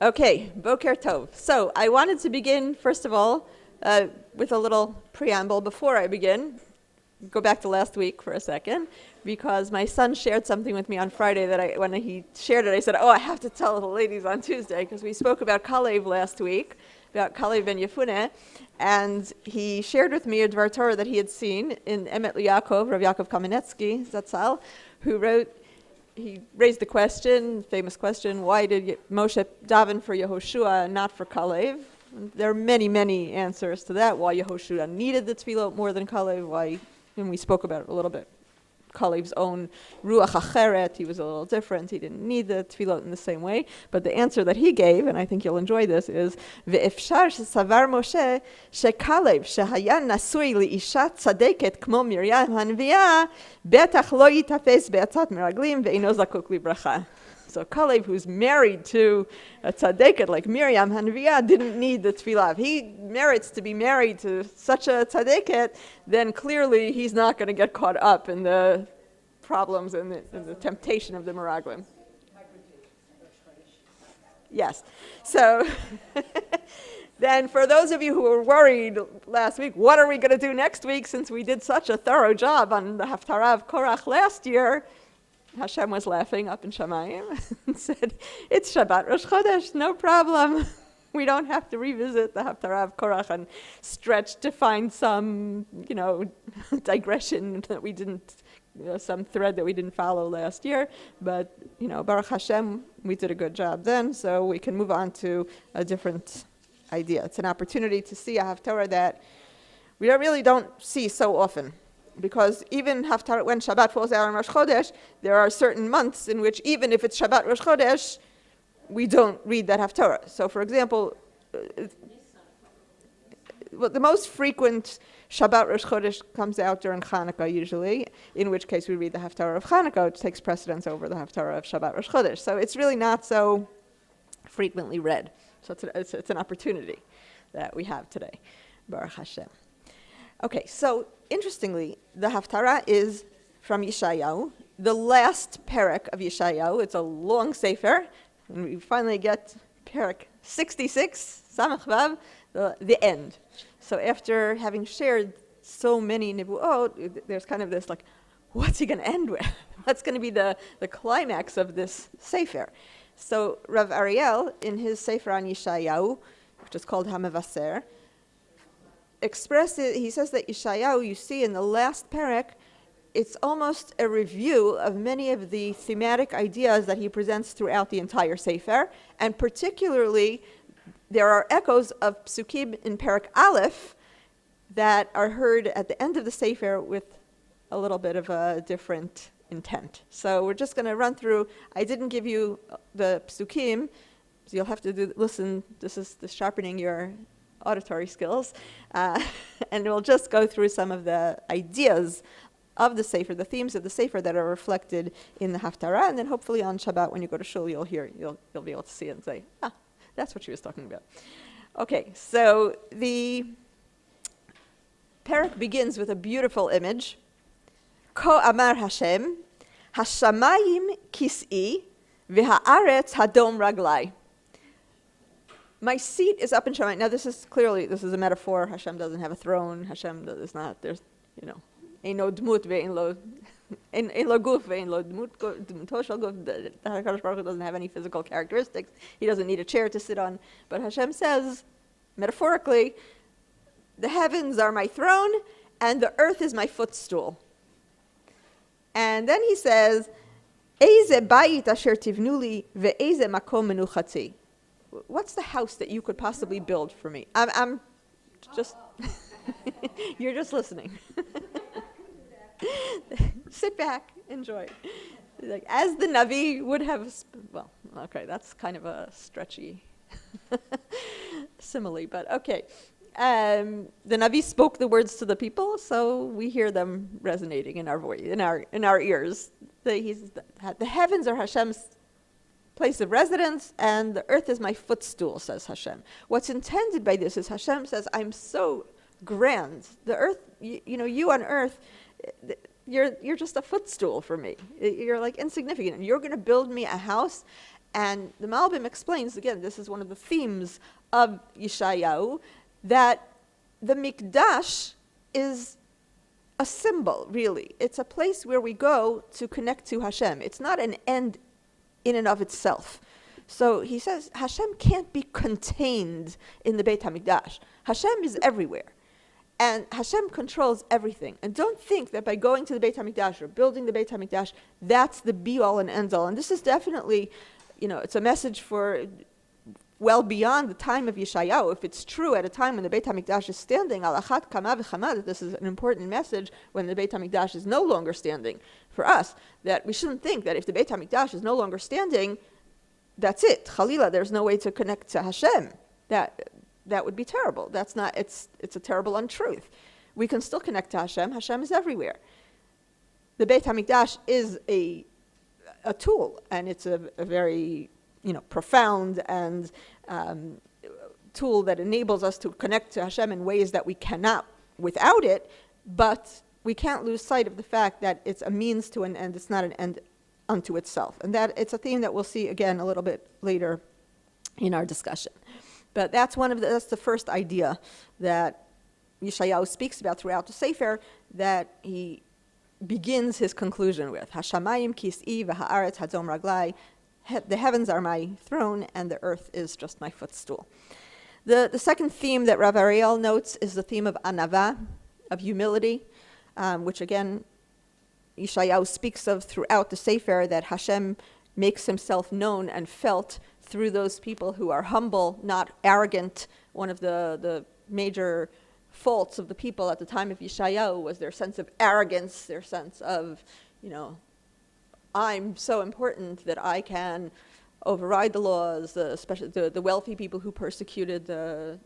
Okay, Boker Tov. So I wanted to begin, first of all, with a little preamble before I begin. Go back to last week for a second, because my son shared something with me on Friday that when he shared it, I said, I have to tell the ladies on Tuesday, because we spoke about Kalev last week, about Kalev ben Yefuneh, and he shared with me a Dvar Torah that he had seen in Emet Yaakov, Rav Yaakov Kamenetsky, Zatzal, who wrote. He raised the question, famous question, why did Moshe daven for Yehoshua and not for Kalev? And there are many, many answers to that. Why Yehoshua needed the tefillah more than Kalev, why, and we spoke about it a little bit. Kalev's own ruach acheret, he was a little different. He didn't need the tefillah in the same way. But the answer that he gave, and I think you'll enjoy this, is ve'efshar shesavar Moshe shekalev shehaya nasui liisha tzadeket kmo Miriam hanviah betach lo yitafes be'atzat meraglim ve'ino zakuk libracha. So Kalev, who's married to a tzaddiket like Miriam Hanviah, didn't need the tefillah. If he merits to be married to such a tzaddiket, then clearly he's not going to get caught up in the problems and the temptation of the meraglim. Yes. So then for those of you who were worried last week, what are we going to do next week since we did such a thorough job on the Haftarah of Korach last year? Hashem was laughing up in Shamayim and said, it's Shabbat Rosh Chodesh, no problem. We don't have to revisit the Haftarah of Korach and stretch to find some, digression that we didn't, some thread that we didn't follow last year. But, Baruch Hashem, we did a good job then, so we can move on to a different idea. It's an opportunity to see a Haftarah that we really don't see so often. Because even Haftarah, when Shabbat falls out on Rosh Chodesh, there are certain months in which even if it's Shabbat Rosh Chodesh, we don't read that Haftarah. So for example, the most frequent Shabbat Rosh Chodesh comes out during Chanukah usually, in which case we read the Haftarah of Chanukah, which takes precedence over the Haftarah of Shabbat Rosh Chodesh. So it's really not so frequently read. So it's an opportunity that we have today. Baruch Hashem. Okay, so interestingly, the Haftarah is from Yeshayahu, the last perek of Yeshayahu. It's a long sefer, and we finally get perek 66, Samach Vav, the end. So after having shared so many nibuot, there's kind of this what's he going to end with? What's going to be the climax of this sefer? So Rav Ariel, in his sefer on Yeshayahu, which is called HaMevaser, he says that Yeshayahu, you see in the last perek, it's almost a review of many of the thematic ideas that he presents throughout the entire sefer, and particularly there are echoes of psukim in perek Aleph that are heard at the end of the sefer with a little bit of a different intent. So we're just going to run through. I didn't give you the psukim, so you'll have to listen. This is the sharpening your auditory skills, and we'll just go through some of the ideas of the Sefer, the themes of the Sefer that are reflected in the Haftarah, and then hopefully on Shabbat when you go to Shul, you'll be able to see it and say, that's what she was talking about. Okay, so the Perek begins with a beautiful image. Ko Amar Hashem, Hashamayim kis'i, v'ha'aretz hadom raglai. My seat is up in Shamayim. Now this is a metaphor. Hashem doesn't have a throne. Hashem is not, there's, ein lo dmut ve'ein lo guf ve'ein lo dmut shel guf. The HaKadosh Baruch Hu doesn't have any physical characteristics. He doesn't need a chair to sit on. But Hashem says, metaphorically, the heavens are my throne and the earth is my footstool. And then he says, Eize bayit asher tivnu li ve'eize makom menuchati. What's the house that you could possibly build for me? I'm just, you're just listening. Sit back, enjoy. As the Navi would have, that's kind of a stretchy simile, but okay. The Navi spoke the words to the people, so we hear them resonating in our voice, in our ears. The heavens are Hashem's place of residence, and the earth is my footstool, says Hashem. What's intended by this is Hashem says, I'm so grand. The earth, you on earth, you're just a footstool for me. You're insignificant. You're going to build me a house, And the Malbim explains, again, this is one of the themes of Yeshayahu, that the Mikdash is a symbol, really. It's a place where we go to connect to Hashem. It's not an end in and of itself. So he says Hashem can't be contained in the Beit HaMikdash. Hashem is everywhere. And Hashem controls everything. And don't think that by going to the Beit HaMikdash or building the Beit HaMikdash, that's the be-all and end-all. And this is definitely, it's a message for well beyond the time of Yeshayahu. If it's true at a time when the Beit HaMikdash is standing, al achat kama v'chama, that this is an important message when the Beit HaMikdash is no longer standing. For us, that we shouldn't think that if the Beit HaMikdash is no longer standing, that's it. Chalila, there's no way to connect to Hashem. That would be terrible. That's not. It's a terrible untruth. We can still connect to Hashem. Hashem is everywhere. The Beit HaMikdash is a tool, and it's a very profound and tool that enables us to connect to Hashem in ways that we cannot without it. But we can't lose sight of the fact that it's a means to an end. It's not an end unto itself, and that it's a theme that we'll see again a little bit later in our discussion. But that's that's the first idea that Yeshayahu speaks about throughout the Sefer, that he begins his conclusion with. Hashamayim kis'i v'ha'aretz hadom raglai. The heavens are my throne, and the earth is just my footstool. The second theme that Rav Ariel notes is the theme of anava, of humility, which again, Yeshayahu speaks of throughout the Sefer, that Hashem makes himself known and felt through those people who are humble, not arrogant. One of the major faults of the people at the time of Yeshayahu was their sense of arrogance, their sense of, I'm so important that I can override the laws, especially the wealthy people who persecuted the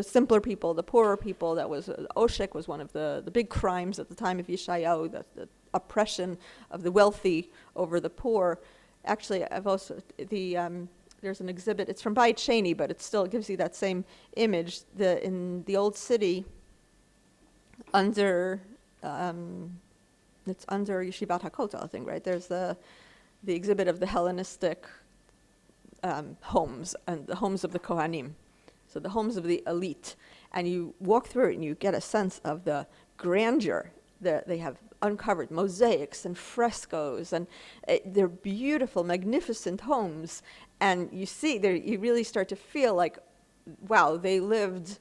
simpler people, the poorer people. That was Oshek was one of the big crimes at the time of Yeshayahu, the oppression of the wealthy over the poor. Actually, I've also there's an exhibit. It's from Bayit Sheni, but it still gives you that same image. In the old city, under it's under Yeshivat HaKotel, I think, right? There's the exhibit of the Hellenistic homes and the homes of the Kohanim, so the homes of the elite, and you walk through it and you get a sense of the grandeur. They have uncovered mosaics and frescoes, and they're beautiful, magnificent homes. And you see, you really start to feel like, wow, they lived,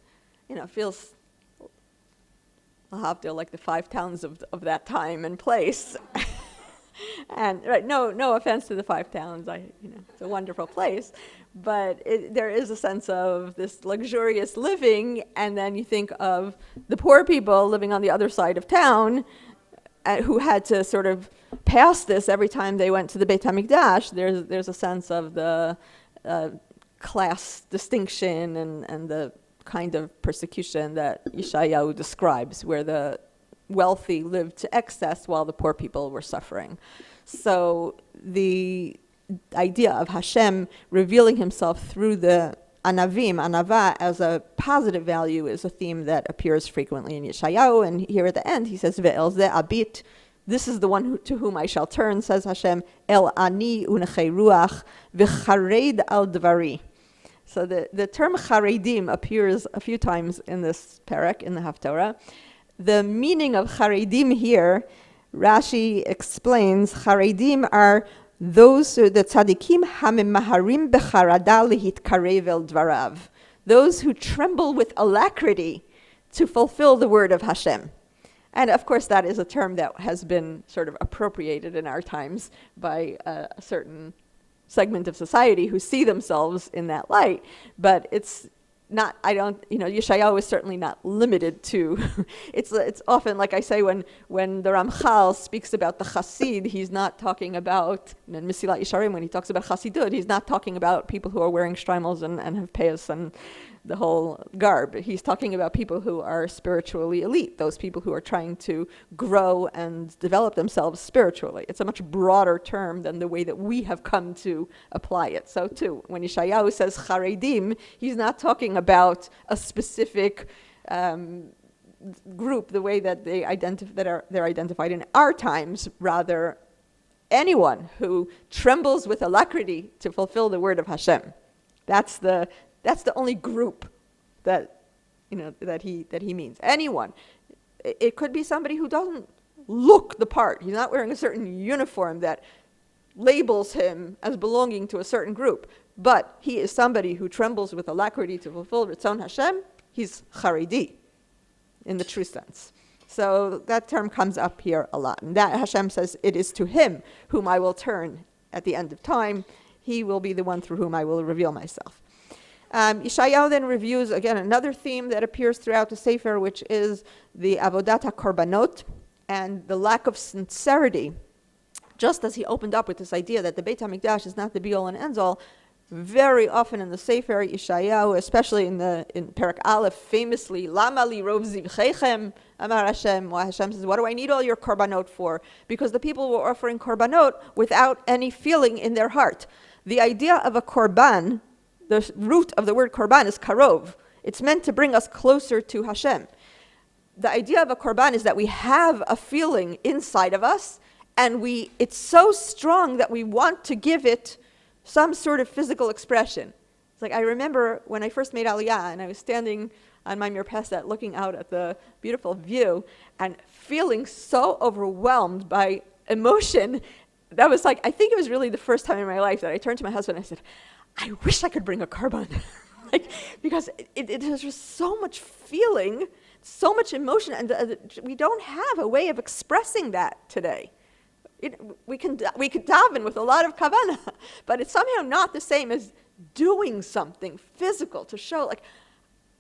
feels like the 5 towns of that time and place. And right, no offense to the 5 towns, it's a wonderful place, but there is a sense of this luxurious living, and then you think of the poor people living on the other side of town, who had to sort of pass this every time they went to the Beit HaMikdash. There's a sense of the class distinction and the kind of persecution that Yeshayahu describes, where the wealthy lived to excess while the poor people were suffering. So the idea of Hashem revealing himself through the anava as a positive value is a theme that appears frequently in Yeshayahu. And here at the end he says, Ve'el ze abit, this is the one to whom I shall turn, says Hashem, El ani unechei ruach v'chared al dvari. So the term charedim appears a few times in this parak, in the Haftarah. The meaning of charedim here, Rashi explains, charedim are those the tzadikim hamemaharim becharada lehitkarev el dvarav, those who tremble with alacrity to fulfill the word of Hashem. And of course that is a term that has been sort of appropriated in our times by a certain segment of society who see themselves in that light, but it's not, Yeshayahu is certainly not limited to, it's often, like I say, when the Ramchal speaks about the Chassid, he's not talking about, in Mesilat Yesharim, when he talks about Chassidut, he's not talking about people who are wearing shtreimels and have payas and the whole garb. He's talking about people who are spiritually elite, those people who are trying to grow and develop themselves spiritually. It's a much broader term than the way that we have come to apply it. So too, when Yeshayahu says charedim, he's not talking about a specific group, the way that they're identified in our times, rather anyone who trembles with alacrity to fulfill the word of Hashem. That's the only group that he means. Anyone. It could be somebody who doesn't look the part. He's not wearing a certain uniform that labels him as belonging to a certain group. But he is somebody who trembles with alacrity to fulfill Ritzon Hashem. He's Haredi in the true sense. So that term comes up here a lot. And that Hashem says, it is to him whom I will turn at the end of time. He will be the one through whom I will reveal myself. Yeshayahu then reviews, again, another theme that appears throughout the Sefer, which is the Avodat HaKorbanot and the lack of sincerity. Just as he opened up with this idea that the Beit HaMikdash is not the be-all and end-all, very often in the Sefer, Yeshayahu, especially in Perek Aleph, famously, Lama li rov zivchechem, Amar Hashem, Hashem says, what do I need all your korbanot for? Because the people were offering korbanot without any feeling in their heart. The idea of a korban, the root of the word korban is karov. It's meant to bring us closer to Hashem. The idea of a korban is that we have a feeling inside of us, and it's so strong that we want to give it some sort of physical expression. It's like I remember when I first made Aliyah, and I was standing on my mirpesset looking out at the beautiful view and feeling so overwhelmed by emotion. That was like, I think it was really the first time in my life that I turned to my husband and I said, I wish I could bring a korban. Because it has just so much feeling, so much emotion, and we don't have a way of expressing that today. We can daven with a lot of kavanah, but it's somehow not the same as doing something physical to show, like,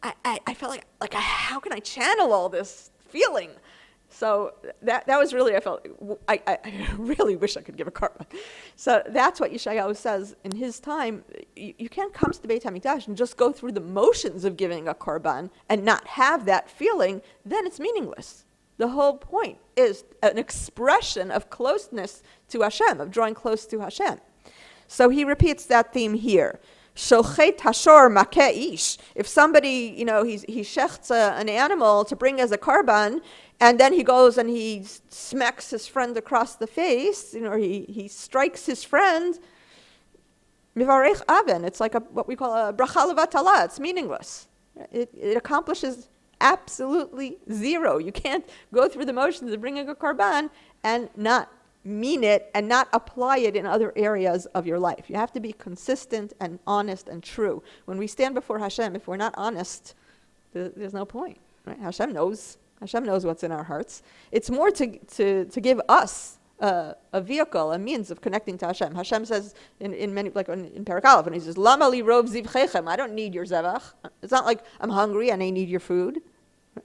I felt like how can I channel all this feeling? So that was really, I really wish I could give a korban. So that's what Yeshayahu says in his time. You can't come to the Beit HaMikdash and just go through the motions of giving a korban and not have that feeling, then it's meaningless. The whole point is an expression of closeness to Hashem, of drawing close to Hashem. So he repeats that theme here. Shochet hashor makeh ish. If somebody, he shechts an animal to bring as a korban, and then he goes and he smacks his friend across the face, he strikes his friend, mivarech aven. It's like what we call a bracha levatala. It's meaningless. It accomplishes absolutely zero. You can't go through the motions of bringing a korban and not mean it and not apply it in other areas of your life. You have to be consistent and honest and true. When we stand before Hashem, if we're not honest, there's no point. Right? Hashem knows what's in our hearts. It's more to give us a vehicle, a means of connecting to Hashem. Hashem says in many, like in Perek Aleph, and he says, Lama li rov zivchechem. I don't need your zevach. It's not like I'm hungry and I need your food.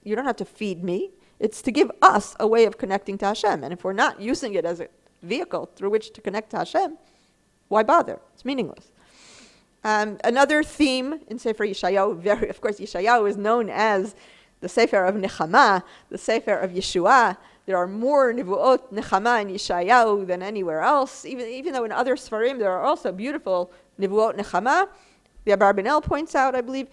You don't have to feed me. It's to give us a way of connecting to Hashem. And if we're not using it as a vehicle through which to connect to Hashem, why bother? It's meaningless. Another theme in Sefer Yeshayahu, of course, Yeshayahu is known as the Sefer of Nechama, the Sefer of Yeshua. There are more Nivuot Nechama in Yeshayahu than anywhere else, even though in other Sfarim there are also beautiful Nivuot Nechama. The Abarbanel points out, I believe,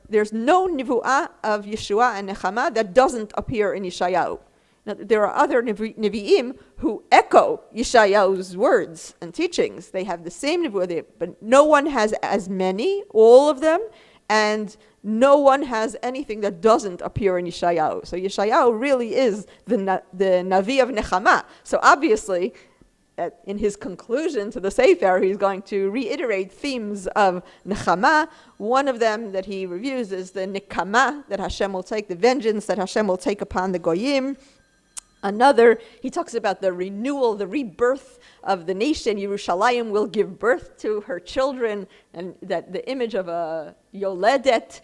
there's no nivu'ah of Yeshua and Nechama that doesn't appear in Yeshayahu. Now, there are other Nevi'im who echo Yeshayahu's words and teachings. They have the same nivu'ah, but no one has as many, all of them, and no one has anything that doesn't appear in Yeshayahu. So Yeshayahu really is the Navi of Nechama. So obviously, in his conclusion to the Sefer, he's going to reiterate themes of Nechama. One of them that he reviews is the Nikama, that Hashem will take, the vengeance that Hashem will take upon the Goyim. Another, he talks about the renewal, the rebirth of the nation. Yerushalayim will give birth to her children, and that the image of a Yoledet,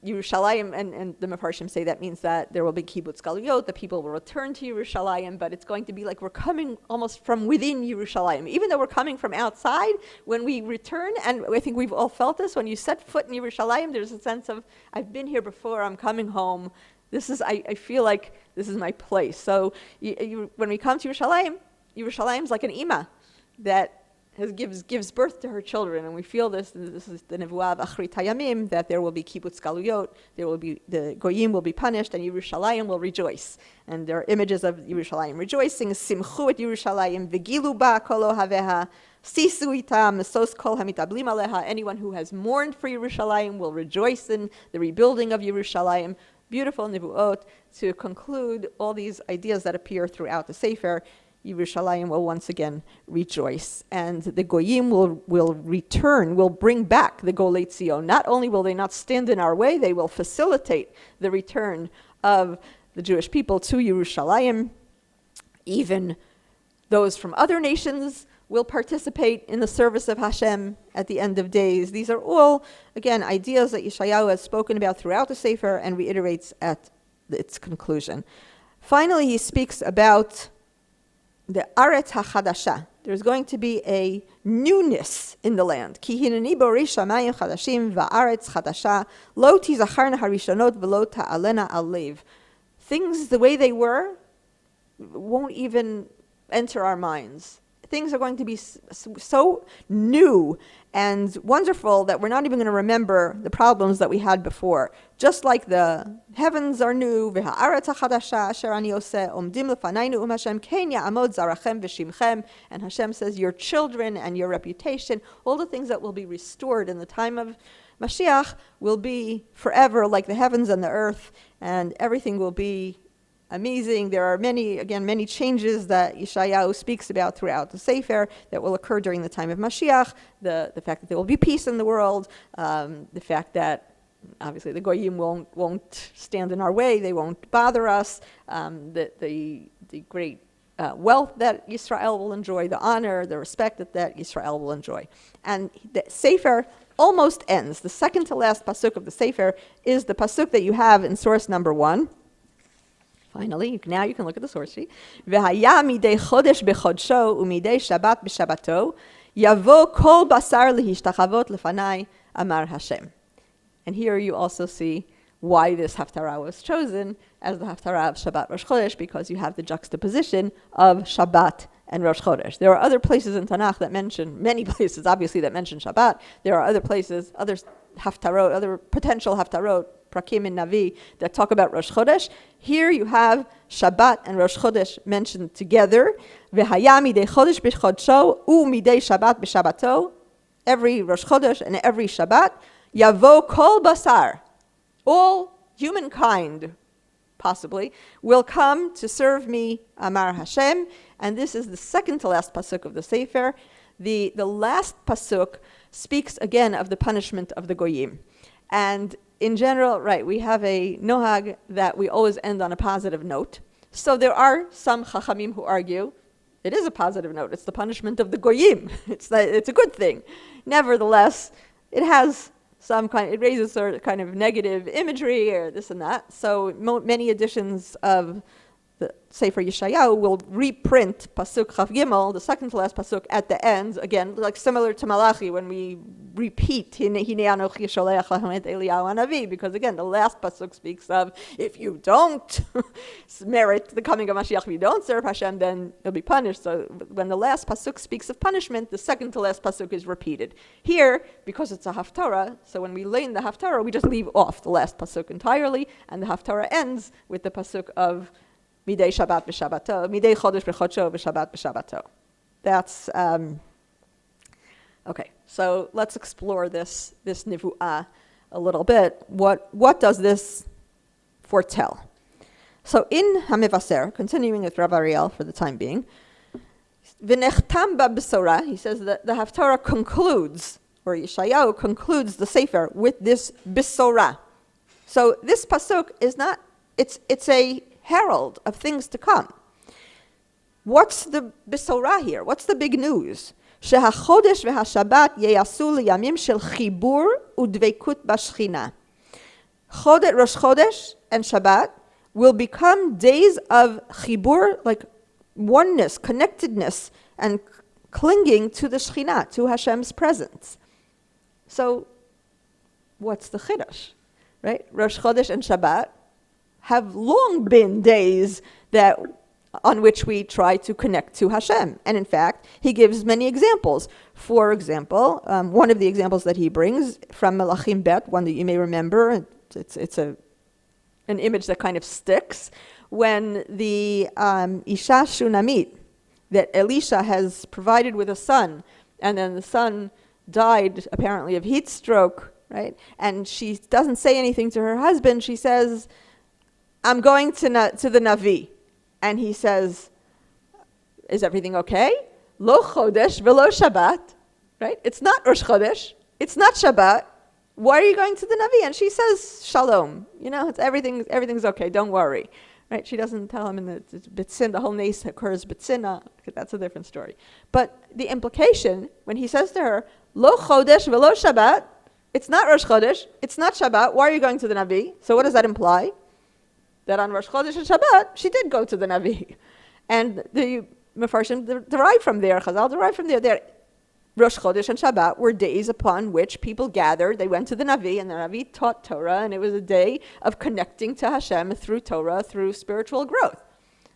Yerushalayim, and the Mefarshim say that means that there will be kibbutz galuyot, the people will return to Yerushalayim, but it's going to be like we're coming almost from within Yerushalayim. Even though we're coming from outside, when we return, and I think we've all felt this, when you set foot in Yerushalayim, there's a sense of, I've been here before, I'm coming home. I feel like this is my place. So when we come to Yerushalayim, Yerushalayim's like an ima that gives birth to her children, and we feel this is the nevuah of Achrit Hayamim, that there will be kibbutz galuyot, the goyim will be punished, and Yerushalayim will rejoice. And there are images of Yerushalayim rejoicing, simchu et Yerushalayim, v'gilu ba kol ohaveha, sisu itam, mesos kol hamitablim aleha. Anyone who has mourned for Yerushalayim will rejoice in the rebuilding of Yerushalayim. Beautiful nevuot to conclude all these ideas that appear throughout the Sefer. Yerushalayim will once again rejoice, and the goyim will return, will bring back the Golei Tzion. Not only will they not stand in our way, they will facilitate the return of the Jewish people to Yerushalayim. Even those from other nations will participate in the service of Hashem at the end of days. These are all, again, ideas that Yeshayahu has spoken about throughout the Sefer and reiterates at its conclusion. Finally, he speaks about the Aretz HaChadasha. There's going to be a newness in the land. Ki hineni borish shamayim chadashim va'aretz chadasha lo tizacharna harishonot v'lo ta'alena alev. Things the way they were won't even enter our minds. Things are going to be so new and wonderful that we're not even going to remember the problems that we had before. Just like the heavens are new, and Hashem says, your children and your reputation, all the things that will be restored in the time of Mashiach will be forever like the heavens and the earth, and everything will be amazing. There are many changes that Yeshayahu speaks about throughout the Sefer that will occur during the time of Mashiach. The fact that there will be peace in the world, the fact that obviously the goyim won't stand in our way, they won't bother us, the great wealth that Yisrael will enjoy, the honor, the respect that Yisrael will enjoy. And the Sefer almost ends. The second to last pasuk of the Sefer is the pasuk that you have in source number 1. Finally, now you can look at the source sheet. V'haya midei chodesh b'chodsho u'midei Shabbat b'Shabbato yavo kol basar lehishtachavot lefanai amar Hashem. And here you also see why this Haftarah was chosen as the Haftarah of Shabbat Rosh Chodesh, because you have the juxtaposition of Shabbat and Rosh Chodesh. There are other places in Tanakh that mention, many places obviously that mention Shabbat. There are other places, other Haftarot, other potential Haftarot, Prakim in Navi, that talk about Rosh Chodesh. Here you have Shabbat and Rosh Chodesh mentioned together. V'haya midei chodesh b'chodsho u'midei Shabbat b'Shabbato. Every Rosh Chodesh and every Shabbat. Yavo kol basar. All humankind, possibly, will come to serve me, Amar Hashem. And this is the second to last pasuk of the Sefer. The last pasuk speaks again of the punishment of the goyim. And in general, right, we have a nohag that we always end on a positive note. So there are some chachamim who argue it is a positive note. It's the punishment of the goyim. It's a good thing. Nevertheless, it has it raises sort of kind of negative imagery or this and that. So many editions of the Sefer Yeshayahu will reprint Pasuk Chaf Gimel, the second to last Pasuk, at the end, again, like similar to Malachi when we repeat Hinei Anochi Sholeach Lachem et Eliyahu Hanavi, because again, the last Pasuk speaks of if you don't merit the coming of Mashiach, if you don't serve Hashem, then you'll be punished. So when the last Pasuk speaks of punishment, the second to last Pasuk is repeated. Here, because it's a Haftarah, so when we learn the Haftarah, we just leave off the last Pasuk entirely, and the Haftarah ends with the Pasuk of Midei Shabbat b'Shabbato, Midei Chodesh b'Chodsho b'Shabbat b'Shabbato. That's, okay, so let's explore this Nivu'ah a little bit. What does this foretell? So in HaMevaser, continuing with Rav Ariel for the time being, V'nechtam ba'b'sorah, he says that the Haftarah concludes, or Yeshayahu concludes the Sefer with this b'sorah. So this pasuk is not, it's a herald of things to come. What's the besorah here? What's the big news? Shehachodesh v'hashabbat yeyasu liyamim shel chibur udveikut b'shchina. Rosh Chodesh and Shabbat will become days of chibur, like oneness, connectedness, and clinging to the Shechina, to Hashem's presence. So, what's the chiddush, right? Rosh Chodesh and Shabbat have long been days that on which we try to connect to Hashem. And in fact, he gives many examples. For example, one of the examples that he brings from Melachim Bet, one that you may remember, it's an image that kind of sticks, when the Isha Shunamit, that Elisha has provided with a son, and then the son died apparently of heat stroke, right? And she doesn't say anything to her husband. She says, I'm going to the Navi. And he says, is everything okay? Lo Chodesh velo Shabbat, right? It's not Rosh Chodesh. It's not Shabbat. Why are you going to the Navi? And she says, Shalom. Everything's okay. Don't worry. Right? She doesn't tell him in the Bitzin, the whole nace occurs Bitzina. That's a different story. But the implication, when he says to her, Lo Chodesh velo Shabbat, it's not Rosh Chodesh, it's not Shabbat, why are you going to the Navi? So what does that imply? That on Rosh Chodesh and Shabbat, she did go to the Navi. And the Mefarshim derive from there, Chazal derive from there. Rosh Chodesh and Shabbat were days upon which people gathered. They went to the Navi, and the Navi taught Torah, and it was a day of connecting to Hashem through Torah, through spiritual growth.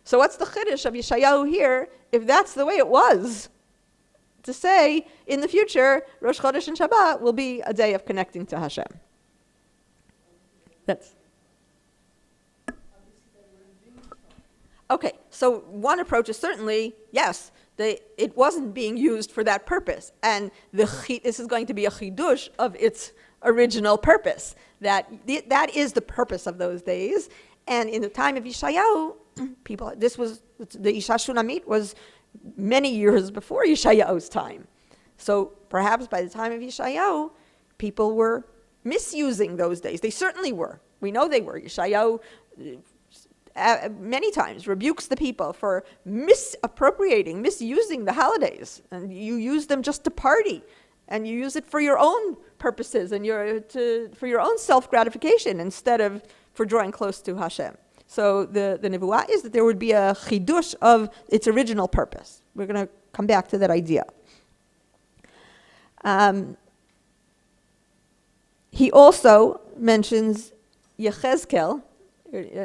So what's the chiddush of Yeshayahu here, if that's the way it was? To say, in the future, Rosh Chodesh and Shabbat will be a day of connecting to Hashem. Okay, so one approach is certainly, yes, it wasn't being used for that purpose. And this is going to be a chidush of its original purpose. That is the purpose of those days. And in the time of Yeshayahu, the Isha Shunamit was many years before Yeshayahu's time. So perhaps by the time of Yeshayahu, people were misusing those days. They certainly were. We know they were. Yeshayahu many times rebukes the people for misusing the holidays, and you use them just to party, and you use it for your own purposes and for your own self-gratification instead of for drawing close to Hashem. So the nevuah is that there would be a chidush of its original purpose. We're going to come back to that idea. He also mentions Yechezkel,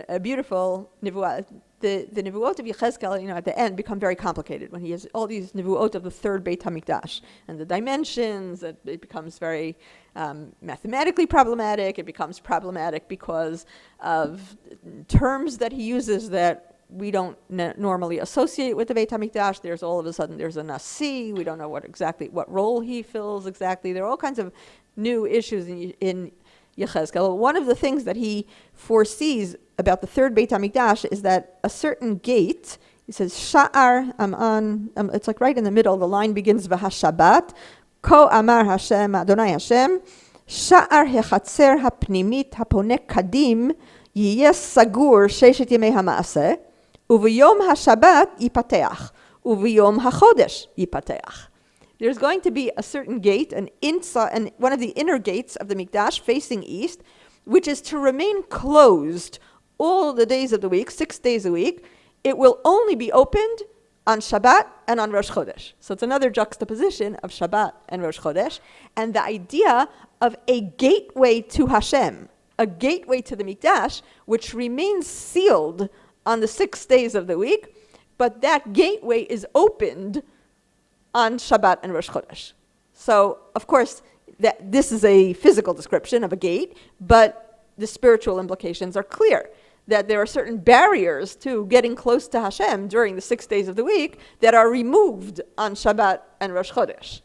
a beautiful nevuah. The nevuot of Yechezkel, at the end become very complicated when he has all these nevuot of the third Beit HaMikdash and the dimensions. It becomes very mathematically problematic. It becomes problematic because of terms that he uses that we don't normally associate with the Beit HaMikdash. There's all of a sudden there's a Nasi. We don't know what role he fills exactly. There are all kinds of new issues in Yechezkel. One of the things that he foresees about the third Beit HaMikdash is that a certain gate, he says, Sha'ar, it's like right in the middle, the line begins, V'hashabat, Ko Amar Hashem, Adonai Hashem, Sha'ar hechatzer hapnimit haponek kadim, Yiyeh sagur sheshet yemei ha'maaseh, Uv'yom hashabat yipateach, Uv'yom hachodesh yipateach. There's going to be a certain gate, and one of the inner gates of the Mikdash facing east, which is to remain closed all the days of the week, 6 days a week. It will only be opened on Shabbat and on Rosh Chodesh. So it's another juxtaposition of Shabbat and Rosh Chodesh, and the idea of a gateway to Hashem, a gateway to the Mikdash, which remains sealed on the 6 days of the week, but that gateway is opened on Shabbat and Rosh Chodesh. So, of course, this is a physical description of a gate, but the spiritual implications are clear. That there are certain barriers to getting close to Hashem during the 6 days of the week that are removed on Shabbat and Rosh Chodesh.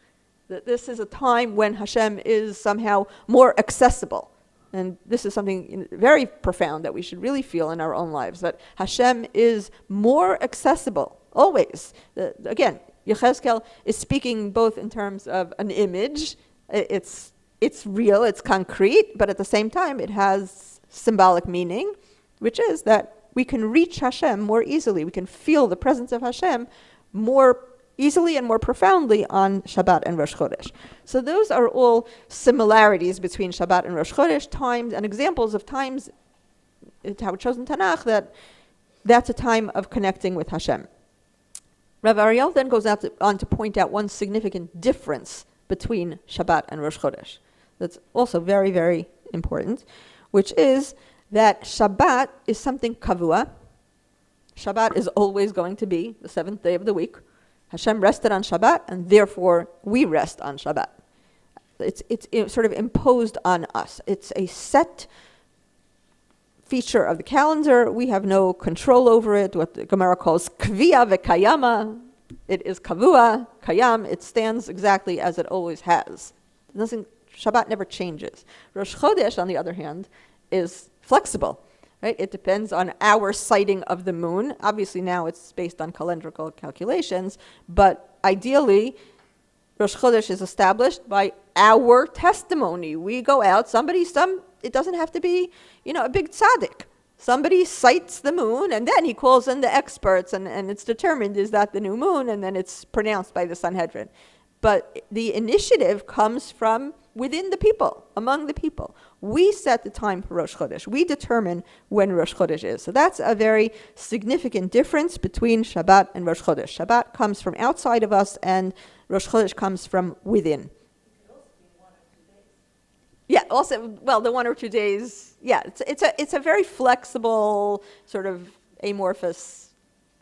That this is a time when Hashem is somehow more accessible. And this is something very profound that we should really feel in our own lives, that Hashem is more accessible, always. Again, Yechezkel is speaking both in terms of an image, it's real, it's concrete, but at the same time it has symbolic meaning, which is that we can reach Hashem more easily. We can feel the presence of Hashem more easily and more profoundly on Shabbat and Rosh Chodesh. So those are all similarities between Shabbat and Rosh Chodesh, times and examples of times, how it shows in Tanakh that's a time of connecting with Hashem. Rav Ariel then goes on to point out one significant difference between Shabbat and Rosh Chodesh. That's also very, very important, which is that Shabbat is something kavua, Shabbat is always going to be the seventh day of the week. Hashem rested on Shabbat, and therefore we rest on Shabbat. It's sort of imposed on us. It's a set feature of the calendar. We have no control over it. What the Gemara calls kviya v'kayama. It is kavua, kayam. It stands exactly as it always has. Shabbat never changes. Rosh Chodesh, on the other hand, is flexible. Right? It depends on our sighting of the moon. Obviously now it's based on calendrical calculations, but ideally Rosh Chodesh is established by our testimony. We go out, it doesn't have to be, a big tzaddik. Somebody sights the moon, and then he calls in the experts, and it's determined, is that the new moon, and then it's pronounced by the Sanhedrin. But the initiative comes from within the people, among the people. We set the time for Rosh Chodesh. We determine when Rosh Chodesh is. So that's a very significant difference between Shabbat and Rosh Chodesh. Shabbat comes from outside of us, and Rosh Chodesh comes from within. Yeah, also, well, the 1 or 2 days, yeah, it's a very flexible, sort of amorphous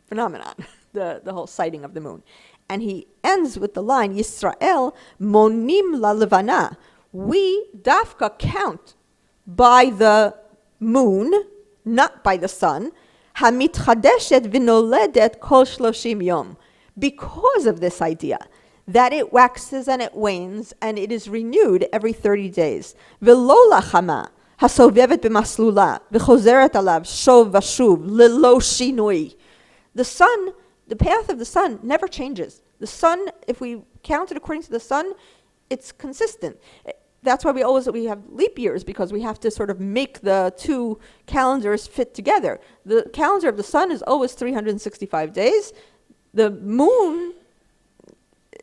phenomenon, the whole sighting of the moon. And he ends with the line, Yisrael monim la levana. We dafka count by the moon, not by the sun. Hamitchadeshet v'noledet kol shloshim yom. Because of this idea that it waxes and it wanes and it is renewed every 30 days. V'lo lachama hasovevet b'maslula v'chozeret alav shov vashuv lelo shinui. The path of the sun never changes. The sun, if we count it according to the sun, it's consistent. That's why we have leap years, because we have to sort of make the two calendars fit together. The calendar of the sun is always 365 days. The moon,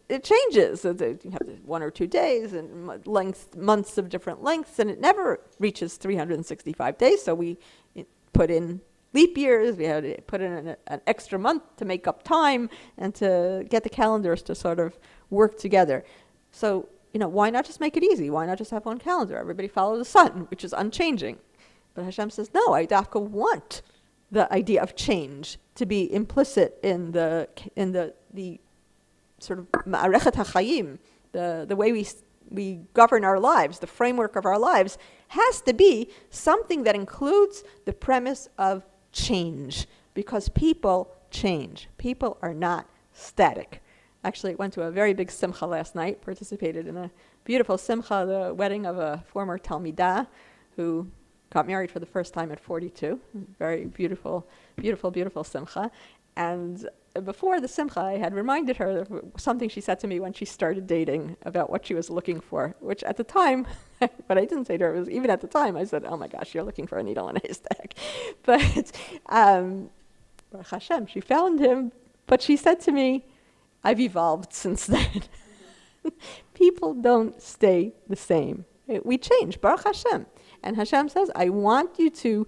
it changes. So you have 1 or 2 days and months of different lengths, and it never reaches 365 days. So we put in leap years, we had to put in an extra month to make up time and to get the calendars to sort of work together. So, why not just make it easy? Why not just have one calendar? Everybody follow the sun, which is unchanging. But Hashem says, no, I dafka want the idea of change to be implicit in the sort of ma'arechet hachayim, the way we govern our lives, the framework of our lives, has to be something that includes the premise of change, because people change. People are not static. Actually, went to a very big simcha last night, participated in a beautiful simcha, the wedding of a former Talmidah who got married for the first time at 42. Very beautiful, beautiful, beautiful simcha. And before the simcha, I had reminded her of something she said to me when she started dating about what she was looking for, which at the time, what I didn't say to her was, even at the time, I said, oh my gosh, you're looking for a needle in a haystack. But Baruch Hashem, she found him, but she said to me, I've evolved since then. People don't stay the same. We change, Baruch Hashem. And Hashem says, I want you to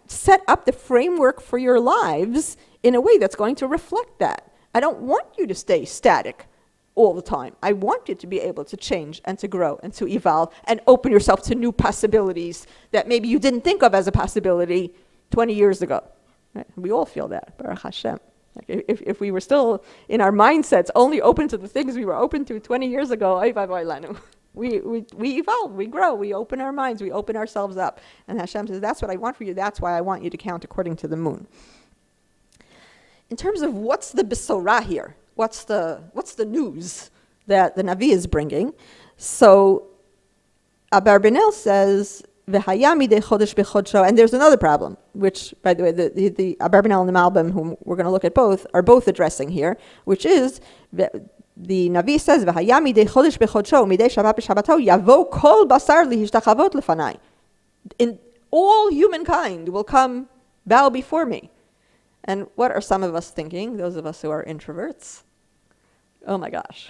set up the framework for your lives in a way that's going to reflect that. I don't want you to stay static all the time. I want you to be able to change and to grow and to evolve and open yourself to new possibilities that maybe you didn't think of as a possibility 20 years ago. Right? We all feel that, Baruch Hashem. Like if we were still in our mindsets only open to the things we were open to 20 years ago, we evolve, we grow, we open our minds, we open ourselves up. And Hashem says, that's what I want for you, that's why I want you to count according to the moon. In terms of what's the besorah here, what's the news that the Navi is bringing? So Abarbanel says, V'haya midei chodesh b'chodsho, and there's another problem, which, by the way, the Abarbanel and the Malbim, whom we're going to look at both, are both addressing here, which is, the Navi says, V'haya midei chodesh b'chodsho, midei Shabbat b'Shabbato, yavo kol basar lihishtachavot lefanai. In all humankind will come bow before me. And what are some of us thinking, those of us who are introverts? Oh my gosh.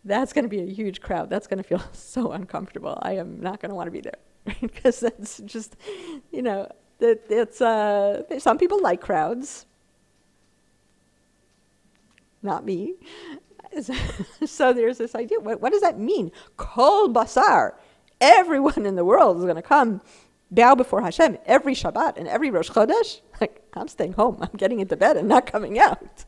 That's going to be a huge crowd. That's going to feel so uncomfortable. I am not going to want to be there. Because that's just, it's some people like crowds. Not me. So there's this idea. What does that mean? Kol basar. Everyone in the world is going to come bow before Hashem every Shabbat and every Rosh Chodesh, like, I'm staying home. I'm getting into bed and not coming out.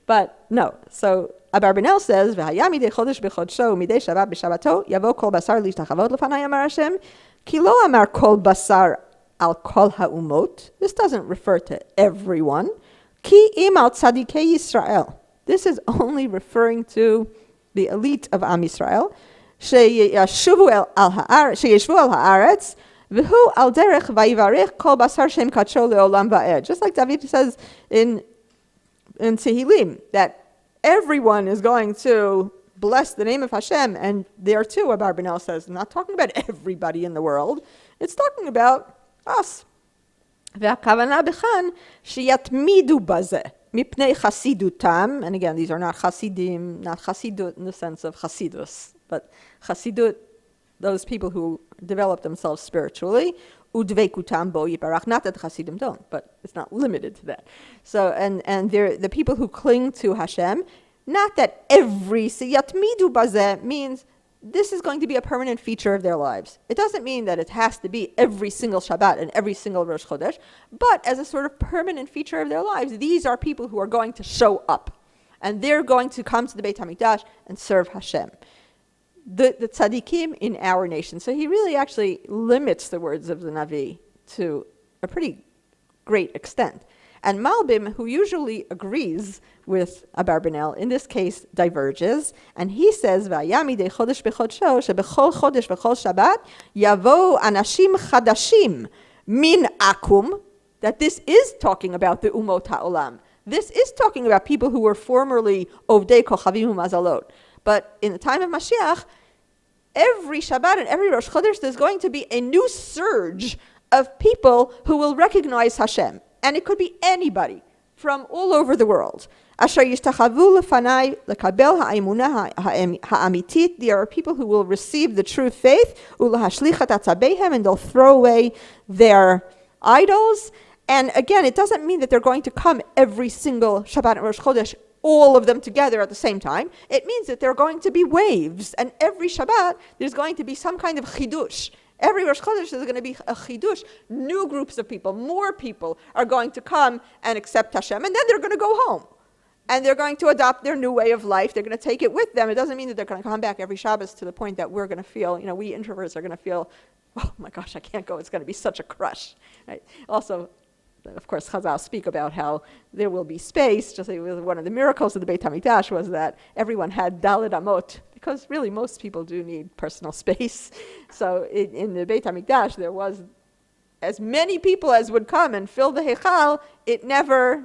But no. So Abarbanel says, "V'haya midei chodesh b'chodsho midei Shabbat b'Shabbato yavo kol basar lishtachavot lefanai amar Hashem ki lo amar kol basar al kol ha'umot." This doesn't refer to everyone. Ki im al tzadikei Yisrael. This is only referring to the elite of Am Yisrael. Sheyeshuvu al haaretz. V'hu al derech vayivarech kol basar shem kadsho leolam va'ed. Just like David says in Tehillim, that everyone is going to bless the name of Hashem, and there too, Abarbanel says, not talking about everybody in the world, it's talking about us. V'hakavana b'chan sheyatmidu bazeh mipnei chasidutam, and again, these are not chasidim, not chasidut in the sense of chasidus, but chasidut, those people who develop themselves spiritually, udveikutam bo yiparach. Not that the Hasidim don't, but it's not limited to that. So, and they're the people who cling to Hashem. Not that every yatmidu bazeh means this is going to be a permanent feature of their lives. It doesn't mean that it has to be every single Shabbat and every single Rosh Chodesh, but as a sort of permanent feature of their lives, these are people who are going to show up, and they're going to come to the Beit HaMikdash and serve Hashem. The tzaddikim in our nation. So he really actually limits the words of the Navi to a pretty great extent. And Malbim, who usually agrees with Abarbanel, in this case diverges, and he says, "V'ayami de chodesh b'chodsho shebechol chodesh v'chol Shabbat yavo anashim chadashim min akum," that this is talking about the umot ha'olam. This is talking about people who were formerly ovdei kochavim u'mazalot. But in the time of Mashiach, every Shabbat and every Rosh Chodesh, there's going to be a new surge of people who will recognize Hashem. And it could be anybody from all over the world. Asher yishtachavu lefanai lekabel ha'emunah ha'amitit. There are people who will receive the true faith, ulahashlichat atzabehem, and they'll throw away their idols. And again, it doesn't mean that they're going to come every single Shabbat and Rosh Chodesh, all of them together at the same time. It means that there are going to be waves, and every Shabbat there's going to be some kind of chidush. Every Rosh Chodesh there's going to be a chidush. New groups of people, more people are going to come and accept Hashem, and then they're going to go home. And they're going to adopt their new way of life. They're going to take it with them. It doesn't mean that they're going to come back every Shabbos to the point that we're going to feel, we introverts are going to feel, oh my gosh, I can't go. It's going to be such a crush. Right? Also, of course, Chazal speak about how there will be space. Just like one of the miracles of the Beit HaMikdash was that everyone had Daled Amot, because really most people do need personal space. So in the Beit HaMikdash, there was as many people as would come and fill the Heichal. It never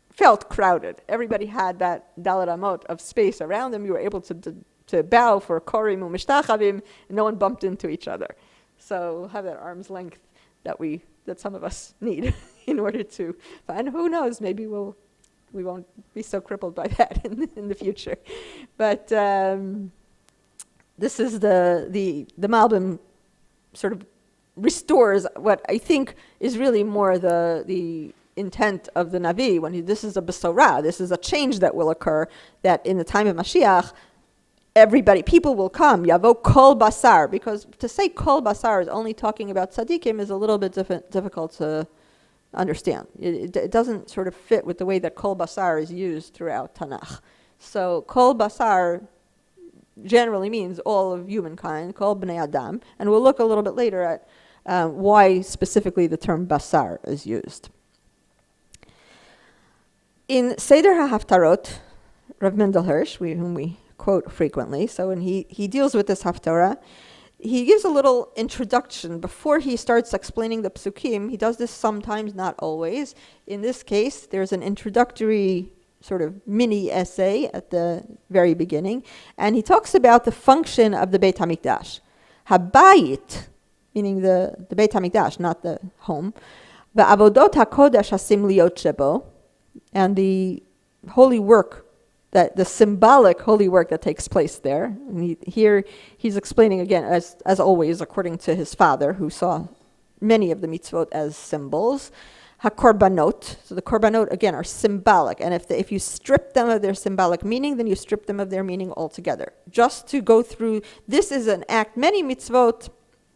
felt crowded. Everybody had that Daled Amot of space around them. You were able to bow for Korim u'Mishtachavim, and no one bumped into each other. So have that arm's length that some of us need in order to, and who knows, maybe we won't be so crippled by that in the future. But this is the Malbim sort of restores what I think is really more the intent of the Navi. This is a besorah, this is a change that will occur, that in the time of Mashiach, people will come, yavo kol basar, because to say kol basar is only talking about tzaddikim is a little bit difficult to understand. It doesn't sort of fit with the way that kol basar is used throughout Tanakh. So kol basar generally means all of humankind, kol bnei adam, and we'll look a little bit later at why specifically the term basar is used. In Seder HaHaftarot, Rav Mendel Hirsch, whom we quote frequently, so when he deals with this Haftarah, he gives a little introduction before he starts explaining the psukim. He does this sometimes, not always. In this case, there's an introductory sort of mini essay at the very beginning, and he talks about the function of the Beit HaMikdash. Habayit, meaning the Beit HaMikdash, not the home. Va'avodot HaKodesh hasimliot shebo, and the holy work, that the symbolic holy work that takes place there. And here he's explaining again, as always, according to his father, who saw many of the mitzvot as symbols. HaKorbanot, so the korbanot again are symbolic, and if you strip them of their symbolic meaning, then you strip them of their meaning altogether. Just to go through, this is an act. Many mitzvot,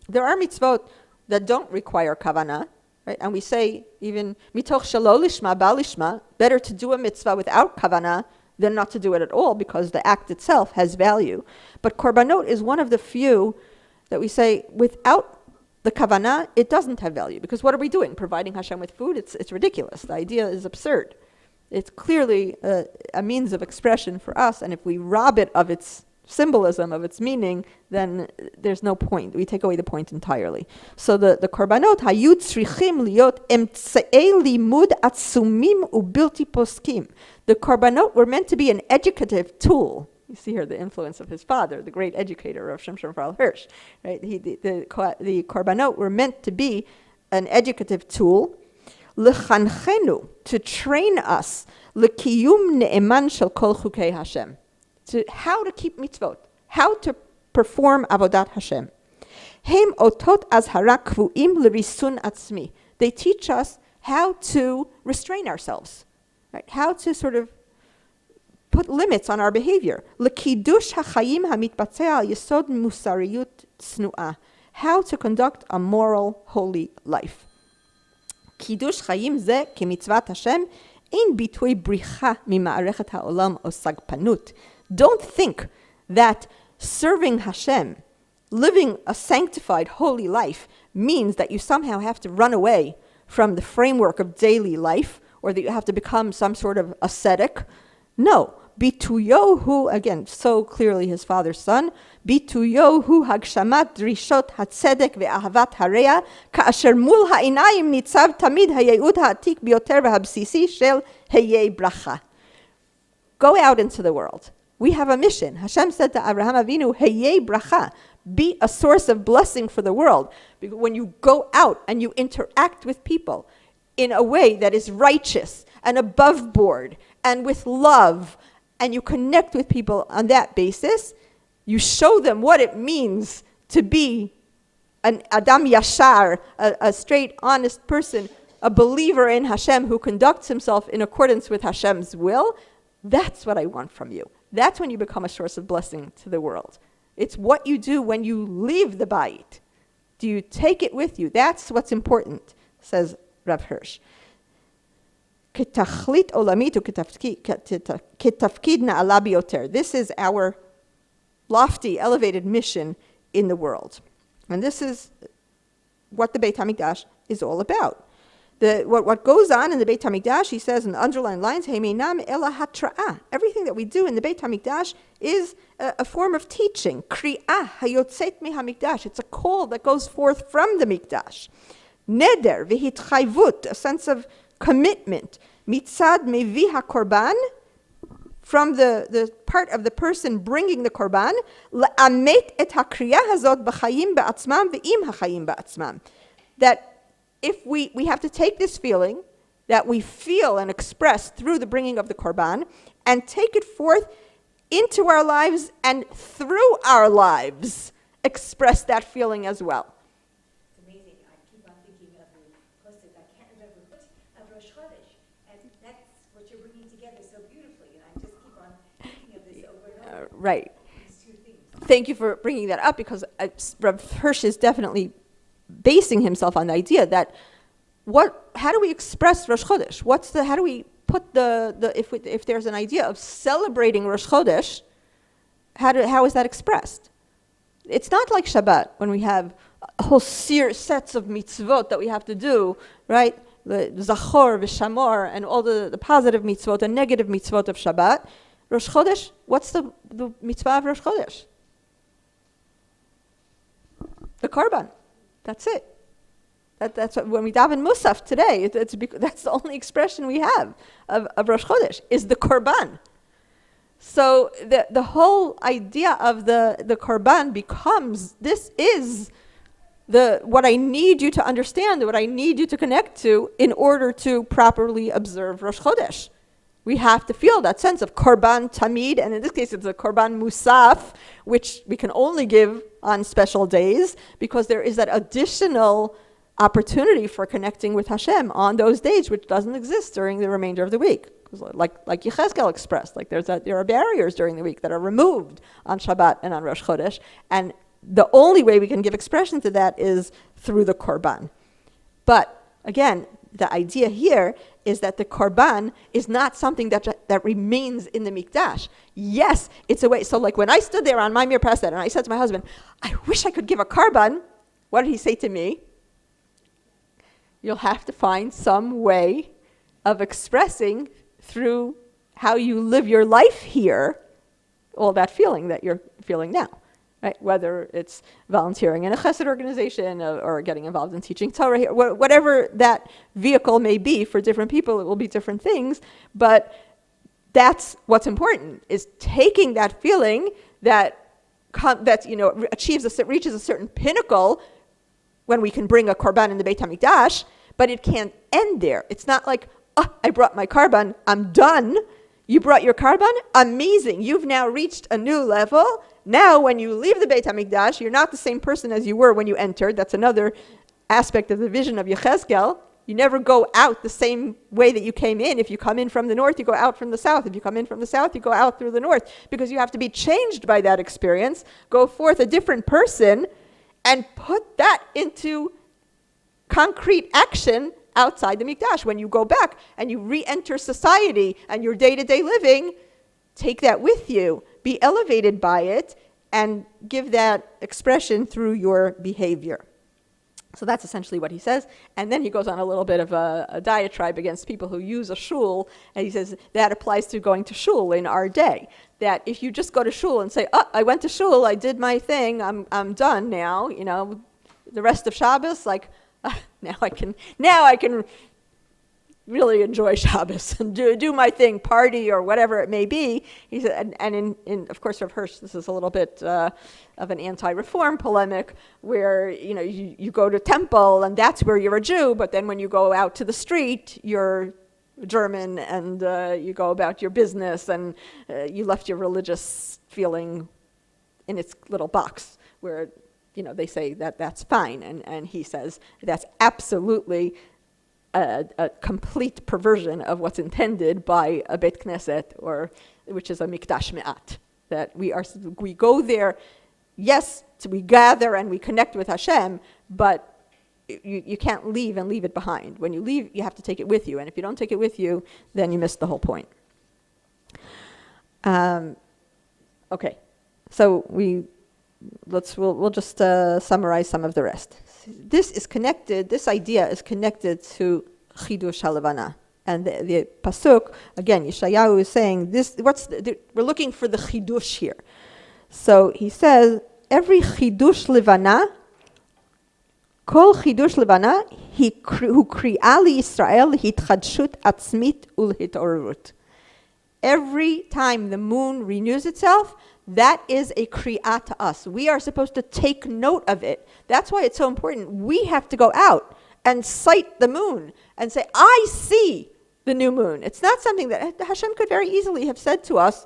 there are mitzvot that don't require kavanah, right? And we say even mitoch shelo lishma ba lishma, better to do a mitzvah without kavanah than not to do it at all, because the act itself has value. But korbanot is one of the few that we say without the kavanah, it doesn't have value. Because what are we doing? Providing Hashem with food? It's ridiculous. The idea is absurd. It's clearly a means of expression for us, and if we rob it of its symbolism, of its meaning, then there's no point. We take away the point entirely. So the korbanot hayu tzrichim liot emtse'ei limud atzumim ubilti poskim. The korbanot were meant to be an educative tool. You see here the influence of his father, the great educator of Shimshon Raphael Hirsch. Right? The korbanot were meant to be an educative tool, lechanchenu, to train us, lekiyum ne'eman shel kol chukei Hashem, to how to keep mitzvot, how to perform avodat Hashem. Hem otot azhara kvuim l'risun atzmi. They teach us how to restrain ourselves, right? How to sort of put limits on our behavior. L'kidush hachayim hamitbatzeh al yesod musariyut tznu'ah. How to conduct a moral, holy life. Kidush chayim ze kemitzvat Hashem ein bitui bricha mima'arechet ha'olam o sagpanut. Don't think that serving Hashem, living a sanctified, holy life, means that you somehow have to run away from the framework of daily life, or that you have to become some sort of ascetic. No. Bituyohu, again, so clearly his father's son, Bituyohu hagshamat drishot hatzedek ve'ahavat hareya, ka'asher mul ha'inayim nitzav tamid hayayut ha'atik bioter v'habsisi shel heyei bracha. Go out into the world. We have a mission. Hashem said to Abraham Avinu, heyei bracha, be a source of blessing for the world. Because when you go out and you interact with people in a way that is righteous and above board and with love, and you connect with people on that basis, you show them what it means to be an Adam Yashar, a straight, honest person, a believer in Hashem who conducts himself in accordance with Hashem's will. That's what I want from you. That's when you become a source of blessing to the world. It's what you do when you leave the bayit. Do you take it with you? That's what's important, says Rav Hirsch. This is our lofty, elevated mission in the world. And this is what the Beit HaMikdash is all about. What goes on in the Beit HaMikdash, he says in the underlined lines, everything that we do in the Beit HaMikdash is a form of teaching. It's a call that goes forth from the Mikdash. Neder v'hitchayvut, a sense of commitment, mitzad mevi hakorban, from the part of the person bringing the korban, la'amet et hakriya hazot b'chayim ba'atzmam ve'im hachayim ba'atzmam. That if we have to take this feeling that we feel and express through the bringing of the korban and take it forth into our lives and through our lives express that feeling as well. Rosh Chodesh, and that's what you're bringing together so beautifully, and I just keep on thinking of this over and over. Right. These two things. Thank you for bringing that up, because Rav Hirsch is definitely basing himself on the idea that how do we express Rosh Chodesh? How do we put if there's an idea of celebrating Rosh Chodesh, how is that expressed? It's not like Shabbat when we have a whole sets of mitzvot that we have to do, right? The Zachor, V'Shamor, and all the positive mitzvot and negative mitzvot of Shabbat. Rosh Chodesh, what's the mitzvah of Rosh Chodesh? The Korban. That's it. That's what, when we daven Musaf today, that's the only expression we have of Rosh Chodesh, is the Korban. So the whole idea of the Korban becomes, this is what I need you to understand, what I need you to connect to in order to properly observe Rosh Chodesh. We have to feel that sense of Korban Tamid, and in this case it's a Korban Musaf, which we can only give on special days, because there is that additional opportunity for connecting with Hashem on those days, which doesn't exist during the remainder of the week. Like Yechezkel expressed, there are barriers during the week that are removed on Shabbat and on Rosh Chodesh, and the only way we can give expression to that is through the korban. But again, the idea here is that the korban is not something that remains in the mikdash. Yes, it's a way. So like when I stood there on my mirpaset and I said to my husband, I wish I could give a korban, what did he say to me? You'll have to find some way of expressing through how you live your life here all that feeling that you're feeling now. Right? Whether it's volunteering in a chesed organization or getting involved in teaching Torah here, whatever that vehicle may be for different people, it will be different things. But that's what's important, is taking that feeling that reaches a certain pinnacle when we can bring a korban in the Beit HaMikdash, but it can't end there. It's not like, I brought my korban, I'm done. You brought your korban, amazing. You've now reached a new level. Now, when you leave the Beit HaMikdash, you're not the same person as you were when you entered. That's another aspect of the vision of Yechezkel. You never go out the same way that you came in. If you come in from the north, you go out from the south. If you come in from the south, you go out through the north, because you have to be changed by that experience, go forth a different person, and put that into concrete action outside the Mikdash. When you go back and you re-enter society and your day-to-day living, take that with you. Be elevated by it and give that expression through your behavior. So that's essentially what he says. And then he goes on a little bit of a diatribe against people who use a shul. And he says that applies to going to shul in our day. That if you just go to shul and say, I went to shul, I did my thing, I'm done now, the rest of Shabbos, now I can really enjoy Shabbos and do my thing, party or whatever it may be. He said, and in of course, Rav Hirsch, this is a little bit of an anti-reform polemic, where you go to temple and that's where you're a Jew, but then when you go out to the street, you're German and you go about your business and you left your religious feeling in its little box where they say that that's fine, and he says that's absolutely a complete perversion of what's intended by a Beit Knesset, which is a Mikdash Me'at. That we go there, yes, we gather and we connect with Hashem, but you can't leave and leave it behind. When you leave, you have to take it with you, and if you don't take it with you, then you miss the whole point. Okay, so we'll just summarize some of the rest. This idea is connected to Chidush HaLevana. And the Pasuk, again, Yeshayahu is saying, we're looking for the Chidush here. So he says, every Chidush Levana, Kol Chidush Levana, hu kri'a liYisrael hitchadshut atzmit ulhitorut. Every time the moon renews itself, that is a kri'ah to us. We are supposed to take note of it. That's why it's so important. We have to go out and sight the moon and say, I see the new moon. It's not something that Hashem could very easily have said to us,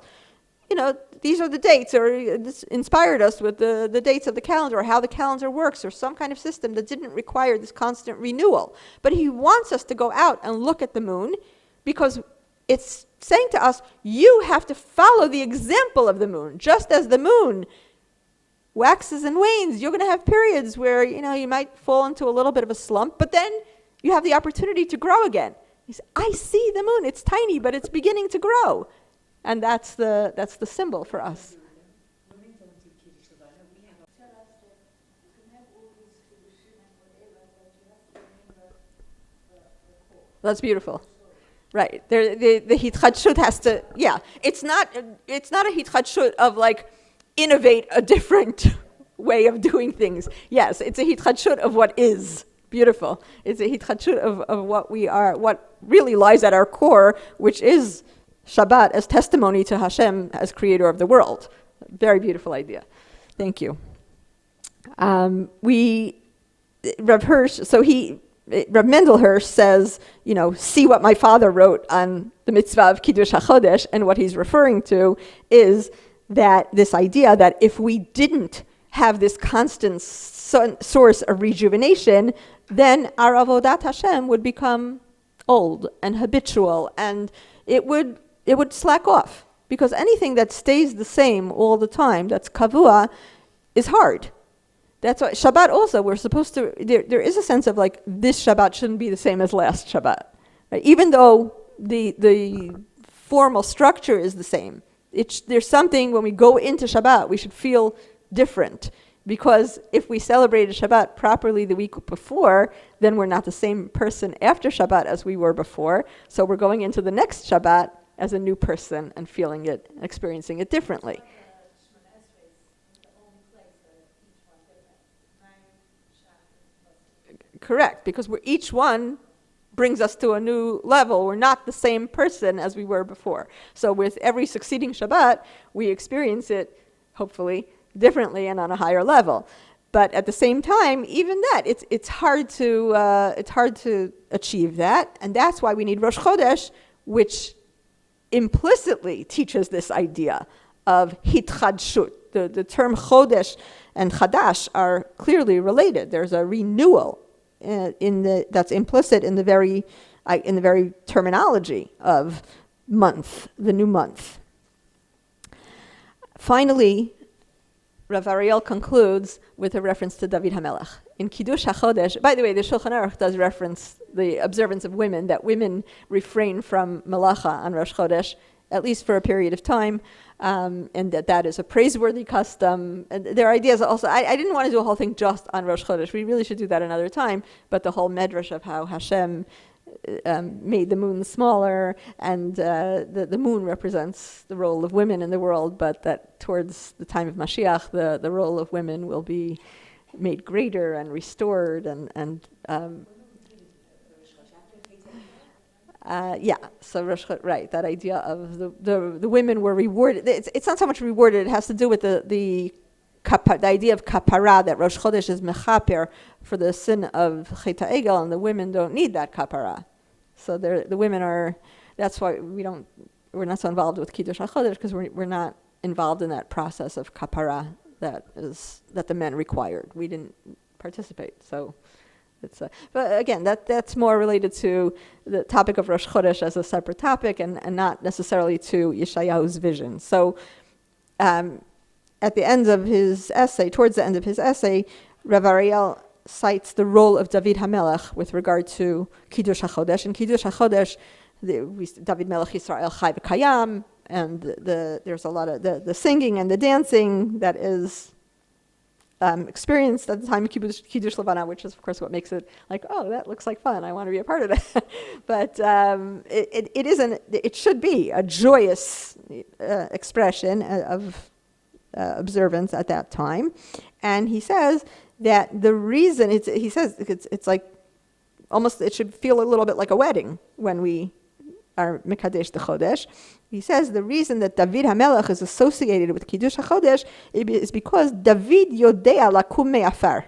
these are the dates, or this inspired us with the dates of the calendar, or how the calendar works, or some kind of system that didn't require this constant renewal. But he wants us to go out and look at the moon, because it's saying to us, you have to follow the example of the moon. Just as the moon waxes and wanes, you're going to have periods where, you might fall into a little bit of a slump, but then you have the opportunity to grow again. He said, I see the moon. It's tiny, but it's beginning to grow. And that's the symbol for us. That's beautiful. Right. The hitchadshut has to, it's not a hitchadshut of innovate a different way of doing things. Yes, it's a hitchadshut of what is. Beautiful. It's a hitchadshut of what we are, what really lies at our core, which is Shabbat as testimony to Hashem as creator of the world. Very beautiful idea. Thank you. Rav Hirsch, Rav Mendel Hirsch says, see what my father wrote on the mitzvah of Kiddush HaChodesh, and what he's referring to is that this idea that if we didn't have this constant source of rejuvenation, then our avodat Hashem would become old and habitual, and it would slack off, because anything that stays the same all the time, that's kavua, is hard. That's why Shabbat also, we're supposed to, there is a sense of like, this Shabbat shouldn't be the same as last Shabbat. Right? Even though the formal structure is the same. There's something, when we go into Shabbat, we should feel different. Because if we celebrated Shabbat properly the week before, then we're not the same person after Shabbat as we were before. So we're going into the next Shabbat as a new person and feeling it, experiencing it differently. Correct, because each one brings us to a new level. We're not the same person as we were before. So with every succeeding Shabbat, we experience it, hopefully, differently and on a higher level. But at the same time, even that, it's hard to achieve that, and that's why we need Rosh Chodesh, which implicitly teaches this idea of hitchadshut. The term Chodesh and Chadash are clearly related. There's a renewal that's implicit in the very terminology of month, the new month. Finally, Rav Ariel concludes with a reference to David HaMelech. In Kiddush HaChodesh, by the way, the Shulchan Aruch does reference the observance of women, that women refrain from melacha on Rosh Chodesh, at least for a period of time, and that is a praiseworthy custom. And their ideas also, I didn't want to do a whole thing just on Rosh Chodesh. We really should do that another time, but the whole medrash of how Hashem made the moon smaller, and the moon represents the role of women in the world, but that towards the time of Mashiach, the role of women will be made greater and restored, so right, that idea of the women were rewarded. It's not so much rewarded, it has to do with the idea of kapara, that Rosh Chodesh is mechaper for the sin of Chet HaEgel, and the women don't need that kapara. So the women are, that's why we're not so involved with Kiddush HaChodesh, because we're not involved in that process of kapara that the men required. We didn't participate, so it's but again, that's more related to the topic of Rosh Chodesh as a separate topic, and not necessarily to Yeshayahu's vision. So at the end of his essay, towards the end of his essay, Rav Ariel cites the role of David HaMelech with regard to Kiddush HaChodesh. In Kiddush HaChodesh, David Melech Yisrael Chai V'Kayam, and there's a lot of the singing and the dancing that is experienced at the time of Kiddush Levana, which is, of course, what makes it like, oh, that looks like fun. I want to be a part of that. But it isn't. It should be a joyous expression of observance at that time. And he says that the reason it's like almost, it should feel a little bit like a wedding when we are Mekadesh the Chodesh. He says the reason that David HaMelech is associated with Kiddush HaChodesh is because David Yodea Lakum Me'afar.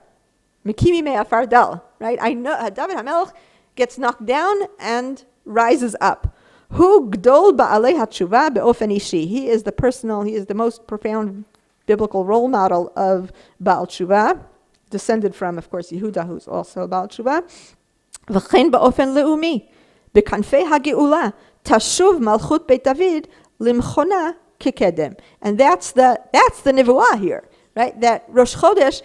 Mikimi Me'afar Dal. Right? I know David HaMelech gets knocked down and rises up. Hu Gdol Ba'alei HaTshuva Be'ofen Ishi. He is the most profound biblical role model of Baal Tshuva, descended from, of course, Yehuda, who's also Baal Tshuva. V'chein Ba'ofen Le'umi. B'kanfei HaGeula. Tashuv Malchut Beit David Limchona Kikedem. And that's the Nevuah here, right? That Rosh Chodesh,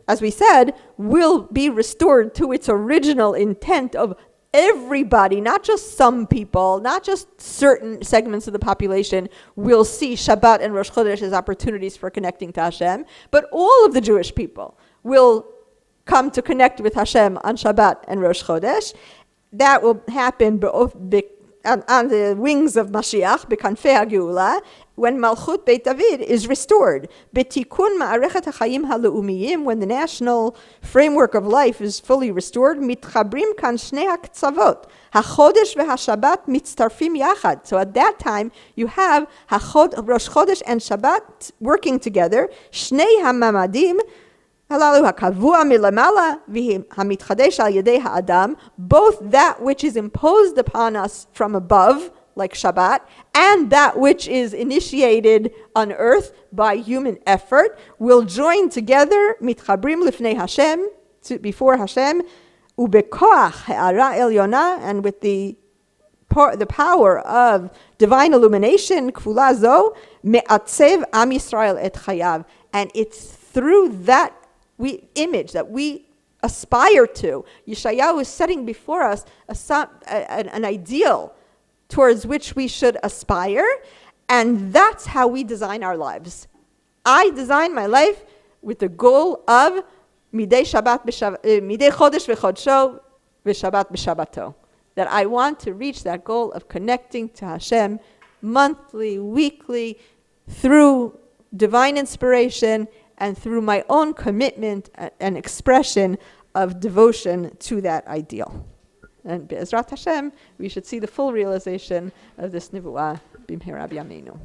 as we said, will be restored to its original intent of everybody, not just some people, not just certain segments of the population will see Shabbat and Rosh Chodesh as opportunities for connecting to Hashem, but all of the Jewish people will come to connect with Hashem on Shabbat and Rosh Chodesh. That will happen on the wings of Mashiach, b'kanfei ha'geula, when Malchut Beit David is restored. B'tikun ma'arechet ha'chayim ha'le'umiyim, when the national framework of life is fully restored, mitchabrim kan shnei ha'ktzavot, ha'chodesh v'ha'shabbat mitztarfim yachad. So at that time, you have Rosh Chodesh and Shabbat working together, shnei ha'mamadim, halalu hakavua milamala v'hamitchadesh al yedei ha'adam, both that which is imposed upon us from above, like Shabbat, and that which is initiated on earth by human effort, will join together, mitchabrim lifnei Hashem, before Hashem, ubekoach ha'ara elyona, and with the power of divine illumination, kfula zo, me'atzev am Yisrael et chayav. And it's through that that we aspire to. Yeshayahu is setting before us an ideal towards which we should aspire, and that's how we design our lives. I design my life with the goal of midei chodesh v'chodsho v'shabbat b'shabbato. That I want to reach that goal of connecting to Hashem monthly, weekly, through divine inspiration and through my own commitment and expression of devotion to that ideal. And Be'ezrat Hashem, we should see the full realization of this Nivuah b'mhera b'yameinu.